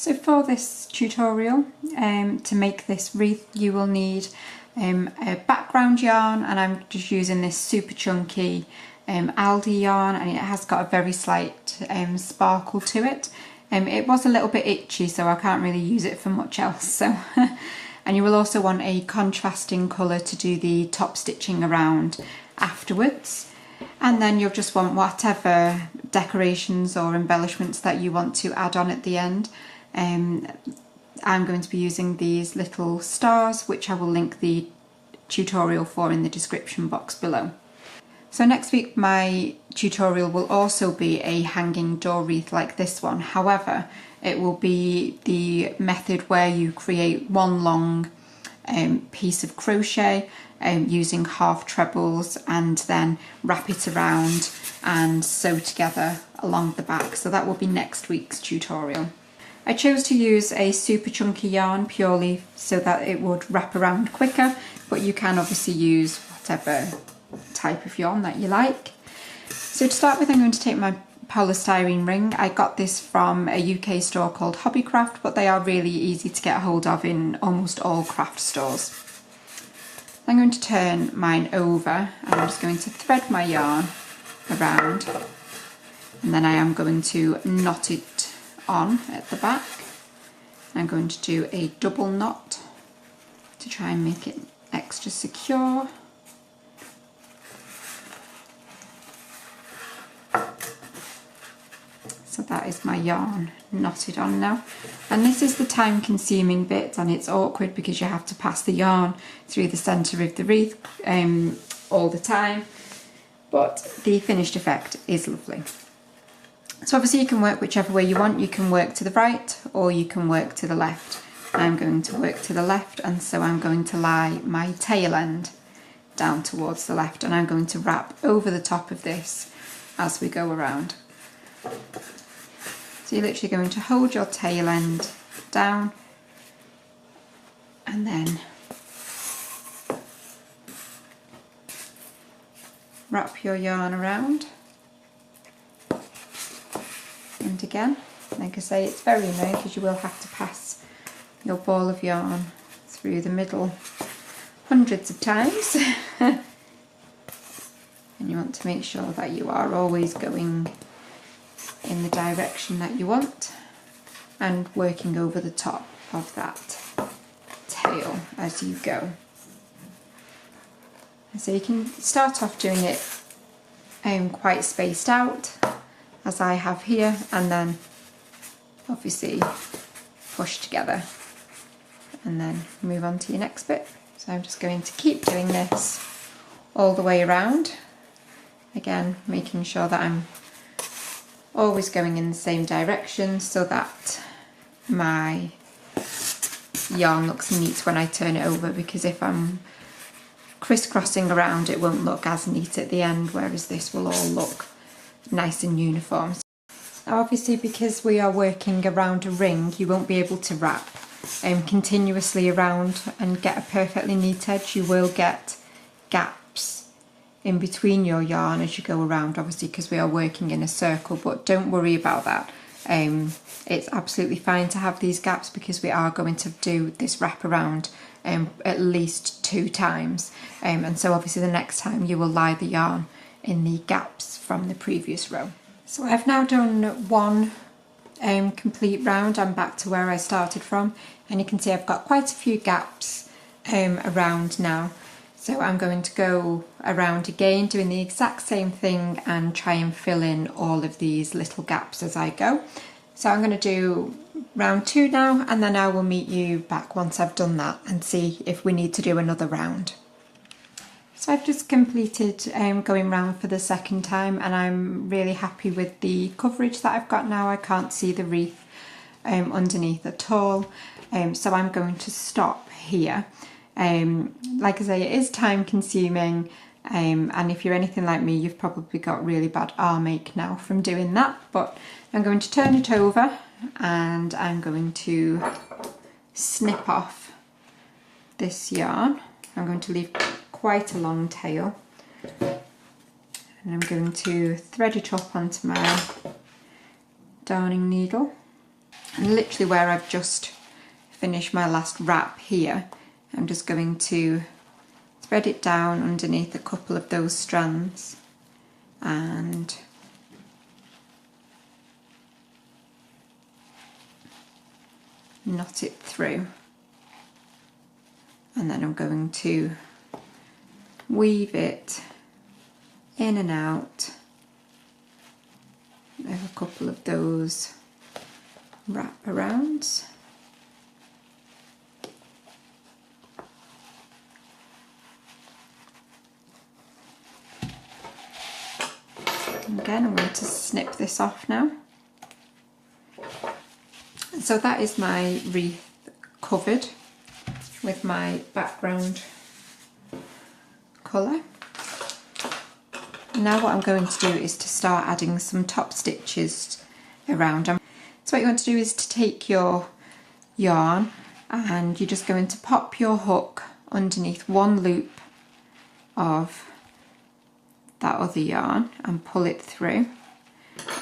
So for this tutorial, to make this wreath, you will need a background yarn, and I'm just using this super chunky Aldi yarn, and it has got a very slight sparkle to it. It was a little bit itchy, so I can't really use it for much else. So, and you will also want a contrasting colour to do the top stitching around afterwards. And then you'll just want whatever decorations or embellishments that you want to add on at the end. I'm going to be using these little stars, which I will link the tutorial for in the description box below. So next week my tutorial will also be a hanging door wreath like this one. However, it will be the method where you create one long piece of crochet using half trebles and then wrap it around and sew together along the back. So that will be next week's tutorial. I chose to use a super chunky yarn purely so that it would wrap around quicker, but you can obviously use whatever type of yarn that you like. So to start with, I'm going to take my polystyrene ring. I got this from a UK store called Hobbycraft, but they are really easy to get hold of in almost all craft stores. I'm going to turn mine over and I'm just going to thread my yarn around, and then I am going to knot it on at the back. I'm going to do a double knot to try and make it extra secure. So that is my yarn knotted on now, and this is the time consuming bit, and it's awkward because you have to pass the yarn through the centre of the wreath all the time, but the finished effect is lovely. So obviously you can work whichever way you want. You can work to the right or you can work to the left. I'm going to work to the left, and so I'm going to lie my tail end down towards the left, and I'm going to wrap over the top of this as we go around. So you're literally going to hold your tail end down and then wrap your yarn around. And again, like I say, it's very annoying because you will have to pass your ball of yarn through the middle hundreds of times. And you want to make sure that you are always going in the direction that you want and working over the top of that tail as you go. And so you can start off doing it quite spaced out, as I have here, and then obviously push together and then move on to your next bit. So I'm just going to keep doing this all the way around, again making sure that I'm always going in the same direction so that my yarn looks neat when I turn it over, because if I'm crisscrossing around it won't look as neat at the end, whereas this will all look nice and uniform. Now obviously, because we are working around a ring, you won't be able to wrap continuously around and get a perfectly neat edge. You will get gaps in between your yarn as you go around, obviously because we are working in a circle, but don't worry about that. It's absolutely fine to have these gaps because we are going to do this wrap around at least 2 times, and so obviously the next time you will lie the yarn in the gaps from the previous row. So I've now done one complete round. I'm back to where I started from, and you can see I've got quite a few gaps around now. So I'm going to go around again doing the exact same thing and try and fill in all of these little gaps as I go. So I'm going to do round 2 now, and then I will meet you back once I've done that and see if we need to do another round. So I've just completed going round for the second time, and I'm really happy with the coverage that I've got now. I can't see the wreath underneath at all, so I'm going to stop here. Like I say, it is time consuming, and if you're anything like me, you've probably got really bad arm ache now from doing that, but I'm going to turn it over and I'm going to snip off this yarn. I'm going to leave quite a long tail, and I'm going to thread it up onto my darning needle, And literally where I've just finished my last wrap here, I'm just going to thread it down underneath a couple of those strands and knot it through, and then I'm going to weave it in and out of a couple of those wrap arounds. And again, I'm going to snip this off now. So that is my wreath covered with my background colour. Now what I'm going to do is to start adding some top stitches around. So what you want to do is to take your yarn and you're just going to pop your hook underneath one loop of that other yarn and pull it through,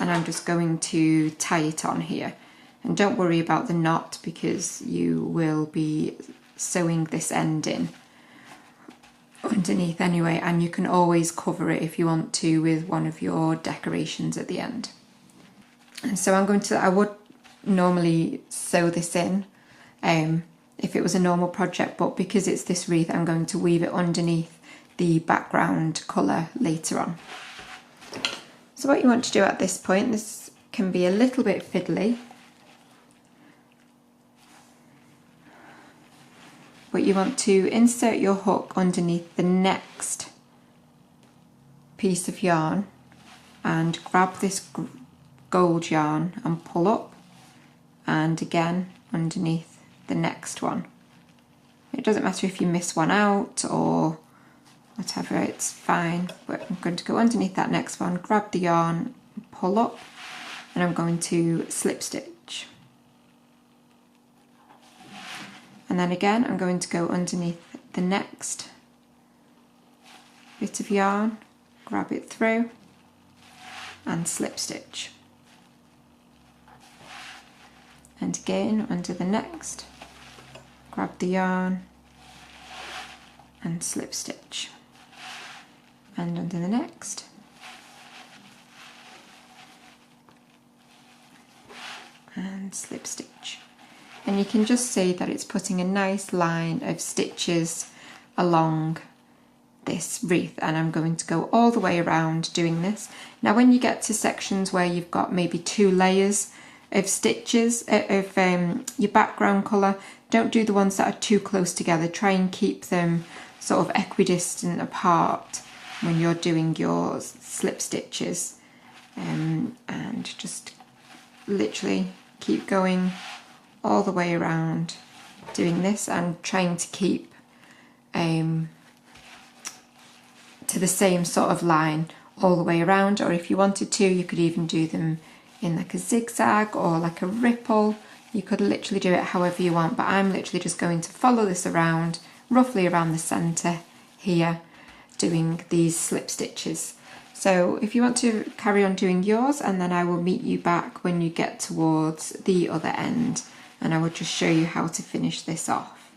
and I'm just going to tie it on here. And don't worry about the knot because you will be sewing this end in underneath anyway, and you can always cover it if you want to with one of your decorations at the end. And so I would normally sew this in if it was a normal project, but because it's this wreath I'm going to weave it underneath the background colour later on. So what you want to do at this point, this can be a little bit fiddly, but you want to insert your hook underneath the next piece of yarn and grab this gold yarn and pull up, and again underneath the next one. It doesn't matter if you miss one out or whatever, it's fine, but I'm going to go underneath that next one, grab the yarn, pull up, and I'm going to slip stitch. And then again I'm going to go underneath the next bit of yarn, grab it through and slip stitch. And again under the next, grab the yarn and slip stitch. And under the next, and slip stitch. And you can just see that it's putting a nice line of stitches along this wreath, and I'm going to go all the way around doing this. Now when you get to sections where you've got maybe 2 layers of stitches of your background colour, don't do the ones that are too close together. Try and keep them sort of equidistant apart when you're doing your slip stitches, and just literally keep going all the way around doing this and trying to keep to the same sort of line all the way around, or if you wanted to you could even do them in like a zigzag or like a ripple. You could literally do it however you want, but I'm literally just going to follow this around roughly around the centre here, doing these slip stitches. So if you want to carry on doing yours, and then I will meet you back when you get towards the other end and I will just show you how to finish this off.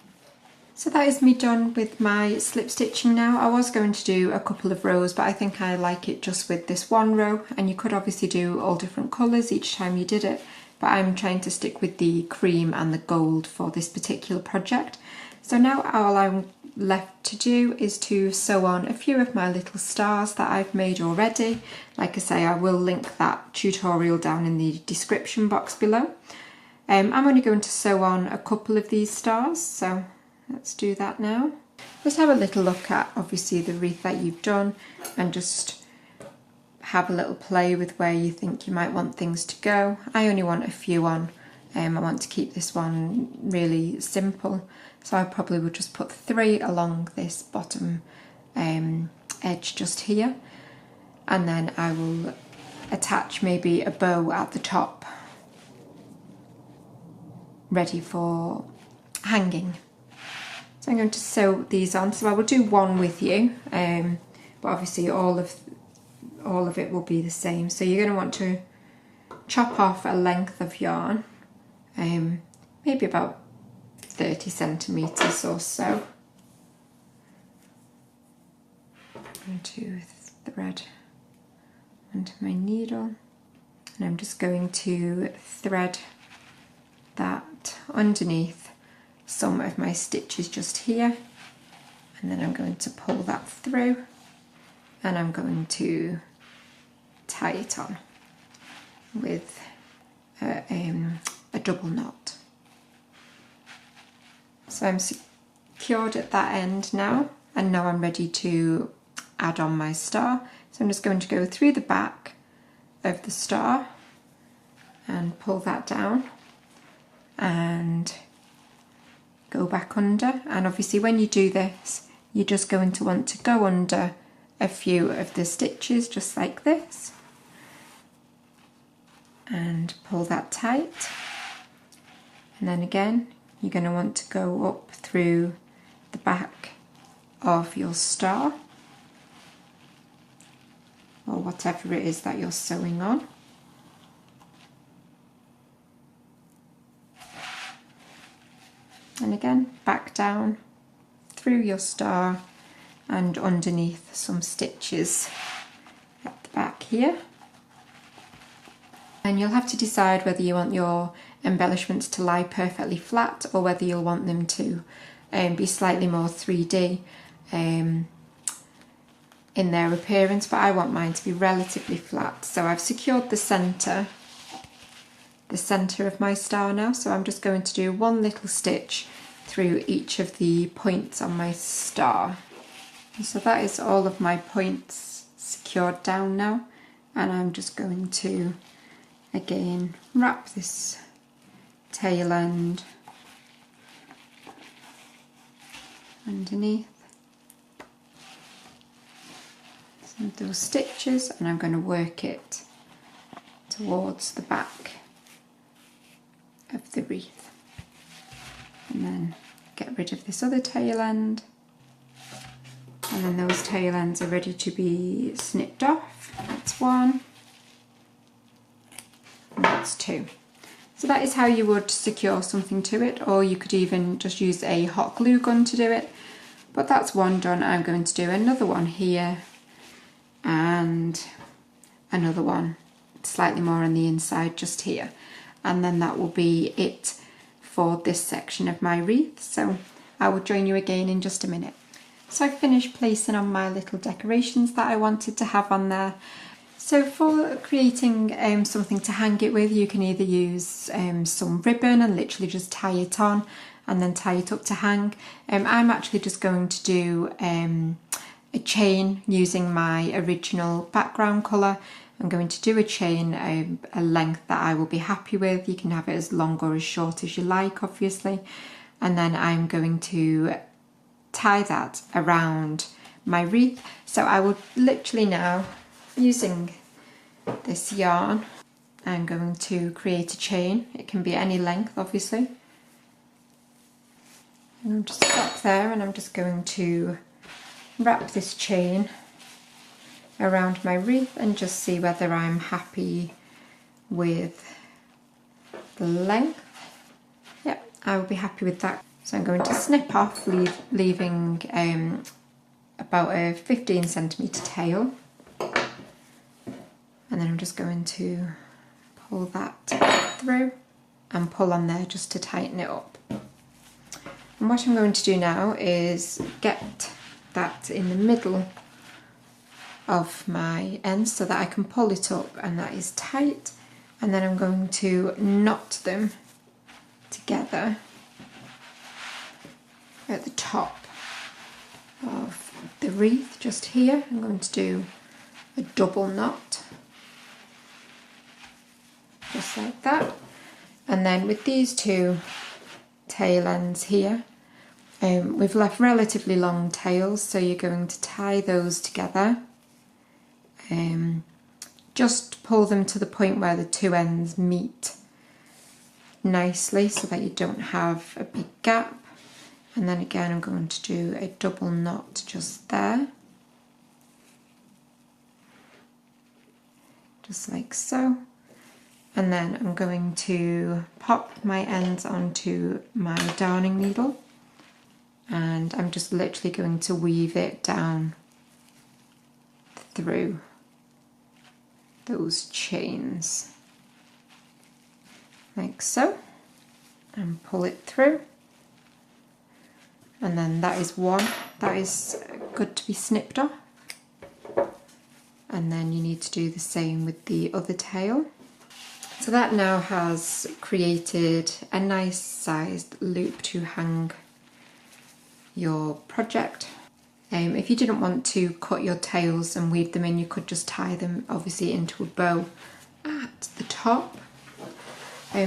So that is me done with my slip stitching now. I was going to do a couple of rows, but I think I like it just with this one row, and you could obviously do all different colours each time you did it, but I'm trying to stick with the cream and the gold for this particular project. So now all I'm left to do is to sew on a few of my little stars that I've made already. Like I say, I will link that tutorial down in the description box below. I'm only going to sew on a couple of these stars, so let's do that now. Just have a little look at obviously the wreath that you've done and just have a little play with where you think you might want things to go. I only want a few on. I want to keep this one really simple, so I probably would just put 3 along this bottom edge just here, and then I will attach maybe a bow at the top ready for hanging. So I'm going to sew these on, so I will do one with you, but obviously all of it will be the same. So you're going to want to chop off a length of yarn maybe about 30 centimeters or so. I'm going to thread onto my needle, and I'm just going to thread that underneath some of my stitches just here, and then I'm going to pull that through, and I'm going to tie it on with a double knot. So I'm secured at that end now, and now I'm ready to add on my star. So I'm just going to go through the back of the star and pull that down and go back under. And obviously when you do this, you're just going to want to go under a few of the stitches just like this and pull that tight. And then again, you're going to want to go up through the back of your star, or whatever it is that you're sewing on. And again, back down through your star and underneath some stitches at the back here. And you'll have to decide whether you want your embellishments to lie perfectly flat or whether you'll want them to be slightly more 3D in their appearance, but I want mine to be relatively flat. So I've secured the centre of my star now, so I'm just going to do one little stitch through each of the points on my star. And so that is all of my points secured down now, and I'm just going to again wrap this tail end underneath some of those stitches, and I'm going to work it towards the back of the wreath, and then get rid of this other tail end, and then those tail ends are ready to be snipped off. That's one, and that's two. So that is how you would secure something to it, or you could even just use a hot glue gun to do it. But that's one done. I'm going to do another one here and another one slightly more on the inside just here, and then that will be it for this section of my wreath. So I will join you again in just a minute. So I've finished placing on my little decorations that I wanted to have on there. So for creating something to hang it with, you can either use some ribbon and literally just tie it on and then tie it up to hang. I'm actually just going to do a chain using my original background colour. I'm going to do a chain, a length that I will be happy with. You can have it as long or as short as you like, obviously. And then I'm going to tie that around my wreath. So I will literally now, using this yarn, I'm going to create a chain. It can be any length, obviously. And I'll just stop there, and I'm just going to wrap this chain around my wreath and just see whether I'm happy with the length. Yep, I will be happy with that. So I'm going to snip off, leaving about a 15 centimetre tail. And then I'm just going to pull that through and pull on there just to tighten it up. And what I'm going to do now is get that in the middle of my end so that I can pull it up and that is tight. And then I'm going to knot them together at the top of the wreath just here. I'm going to do a double knot just like that, and then with these two tail ends here, we've left relatively long tails, so you're going to tie those together, just pull them to the point where the two ends meet nicely so that you don't have a big gap. And then again I'm going to do a double knot just there, just like so. And then I'm going to pop my ends onto my darning needle, and I'm just literally going to weave it down through those chains like so, and pull it through. And then that is one that is good to be snipped off. And then you need to do the same with the other tail. So that now has created a nice sized loop to hang your project. If you didn't want to cut your tails and weave them in, you could just tie them obviously into a bow at the top.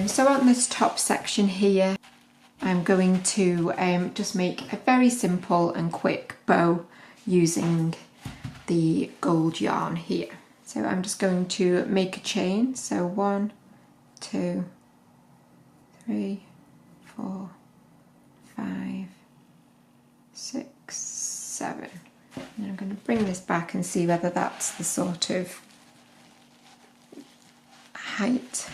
So on this top section here, I'm going to just make a very simple and quick bow using the gold yarn here. So I'm just going to make a chain. So 1, 2, 3, 4, 5, 6, 7. And I'm going to bring this back and see whether that's the sort of height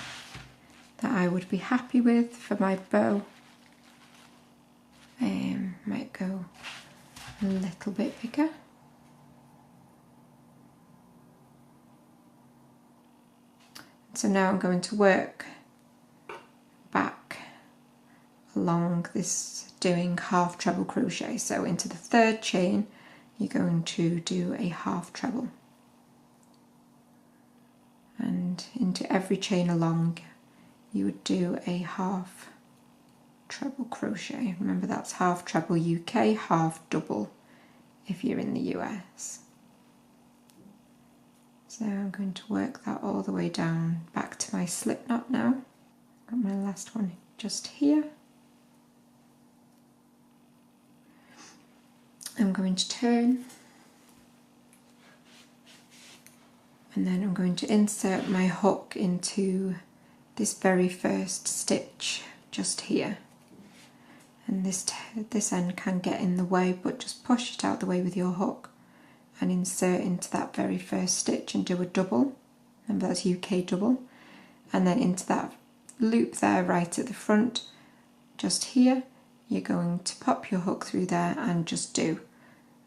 that I would be happy with for my bow. Might go a little bit bigger. So now I'm going to work back along this, doing half treble crochet. So into the third chain you're going to do a half treble, and into every chain along you would do a half treble crochet. Remember, that's half treble UK, half double if you're in the US. So I'm going to work that all the way down back to my slip knot now. Got my last one just here. I'm going to turn, and then I'm going to insert my hook into this very first stitch just here. And this end can get in the way, but just push it out the way with your hook and insert into that very first stitch and do a double. Remember, that's UK double. And then into that loop there right at the front, just here, you're going to pop your hook through there and just do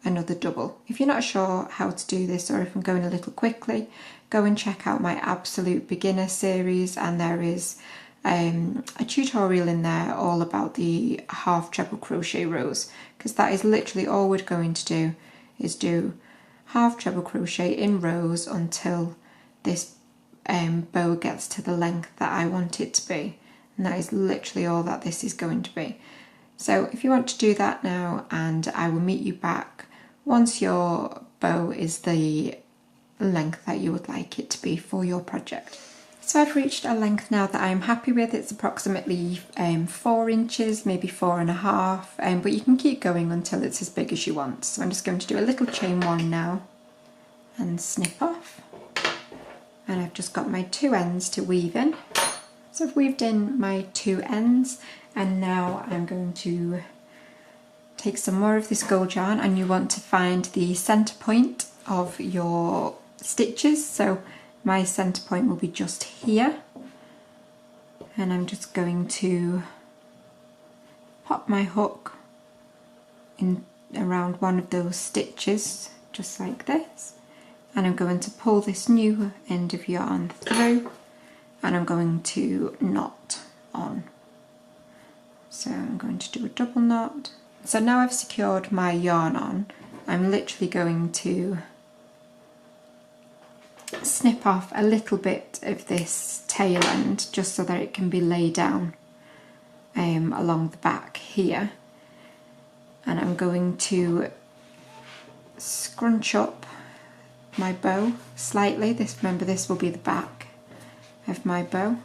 another double. If you're not sure how to do this, or if I'm going a little quickly, go and check out my Absolute Beginner series, and there is a tutorial in there all about the half treble crochet rows, because that is literally all we're going to do, is do half treble crochet in rows until this bow gets to the length that I want it to be, and that is literally all that this is going to be. So if you want to do that now, and I will meet you back once your bow is the length that you would like it to be for your project. So I've reached a length now that I'm happy with. It's approximately 4 inches, maybe 4.5, but you can keep going until it's as big as you want. So I'm just going to do a little chain 1 now and snip off. And I've just got my 2 ends to weave in. So I've weaved in my 2 ends, and now I'm going to take some more of this gold yarn, and you want to find the center point of your stitches. So my center point will be just here, and I'm just going to pop my hook in around one of those stitches, just like this, and I'm going to pull this new end of yarn through, and I'm going to knot on. So I'm going to do a double knot. So now I've secured my yarn on, I'm literally going to snip off a little bit of this tail end just so that it can be laid down along the back here, and I'm going to scrunch up my bow slightly. Remember, this will be the back of my bow.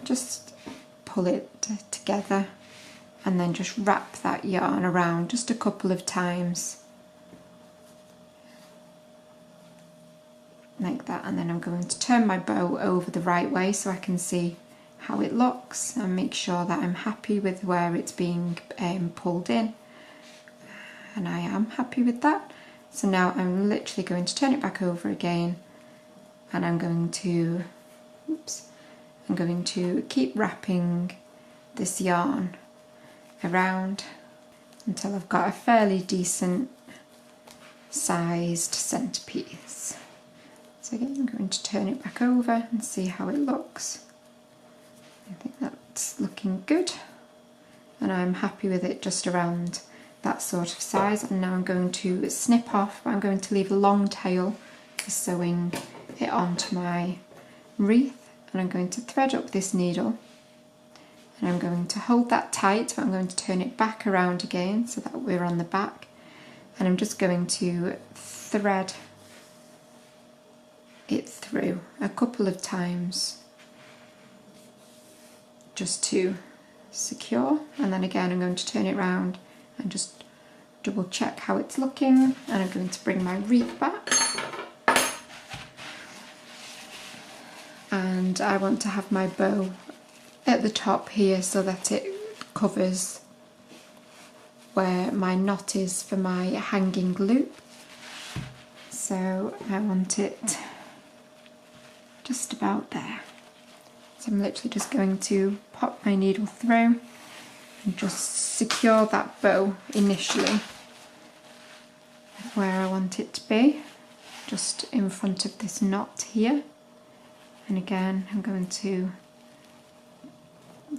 Just pull it together and then just wrap that yarn around just a couple of times like that, and then I'm going to turn my bow over the right way so I can see how it looks and make sure that I'm happy with where it's being pulled in, and I am happy with that. So now I'm literally going to turn it back over again and I'm going to keep wrapping this yarn around until I've got a fairly decent sized centerpiece. So again, I'm going to turn it back over and see how it looks. I think that's looking good, and I'm happy with it just around that sort of size. And now I'm going to snip off, but I'm going to leave a long tail for sewing it onto my wreath, and I'm going to thread up this needle, and I'm going to hold that tight, but I'm going to turn it back around again so that we're on the back, and I'm just going to thread it through a couple of times just to secure, and then again I'm going to turn it around and just double check how it's looking, and I'm going to bring my wreath back, and I want to have my bow at the top here so that it covers where my knot is for my hanging loop. So I want it just about there. So I'm literally just going to pop my needle through and just secure that bow initially where I want it to be, just in front of this knot here. And again, I'm going to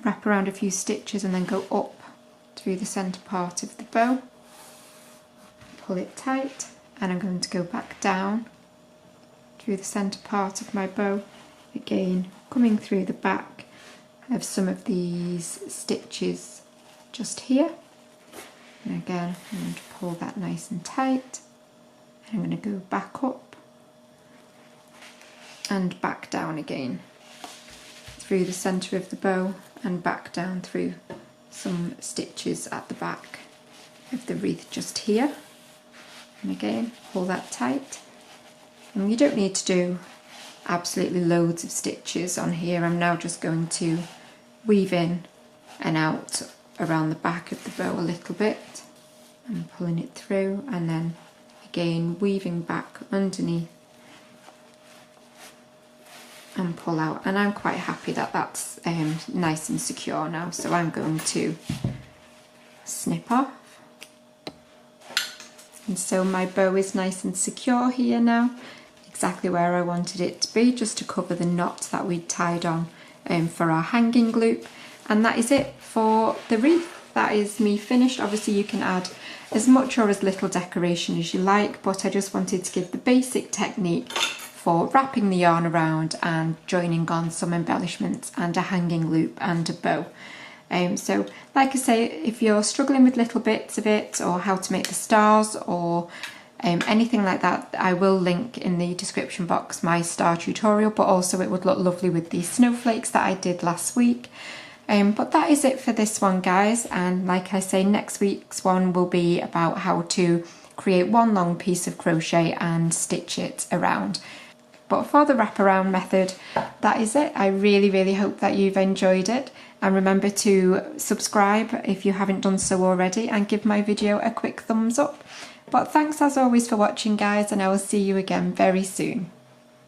wrap around a few stitches and then go up through the centre part of the bow, pull it tight, and I'm going to go back down through the centre part of my bow, again coming through the back of some of these stitches just here, and again I'm going to pull that nice and tight, and I'm going to go back up and back down again through the centre of the bow and back down through some stitches at the back of the wreath just here, and again pull that tight. And you don't need to do absolutely loads of stitches on here. I'm now just going to weave in and out around the back of the bow a little bit and pulling it through, and then again weaving back underneath and pull out. And I'm quite happy that that's nice and secure now, so I'm going to snip off. And so my bow is nice and secure here now, exactly where I wanted it to be, just to cover the knot that we'd tied on for our hanging loop. And that is it for the wreath. That is me finished. Obviously you can add as much or as little decoration as you like, but I just wanted to give the basic technique for wrapping the yarn around and joining on some embellishments and a hanging loop and a bow. So like I say, if you're struggling with little bits of it, or how to make the stars, or anything like that, I will link in the description box my star tutorial, but also it would look lovely with these snowflakes that I did last week. But that is it for this one, guys, and like I say, next week's one will be about how to create one long piece of crochet and stitch it around. But for the wraparound method, that is it. I really hope that you've enjoyed it, and remember to subscribe if you haven't done so already, and give my video a quick thumbs up. But thanks as always for watching, guys, and I will see you again very soon.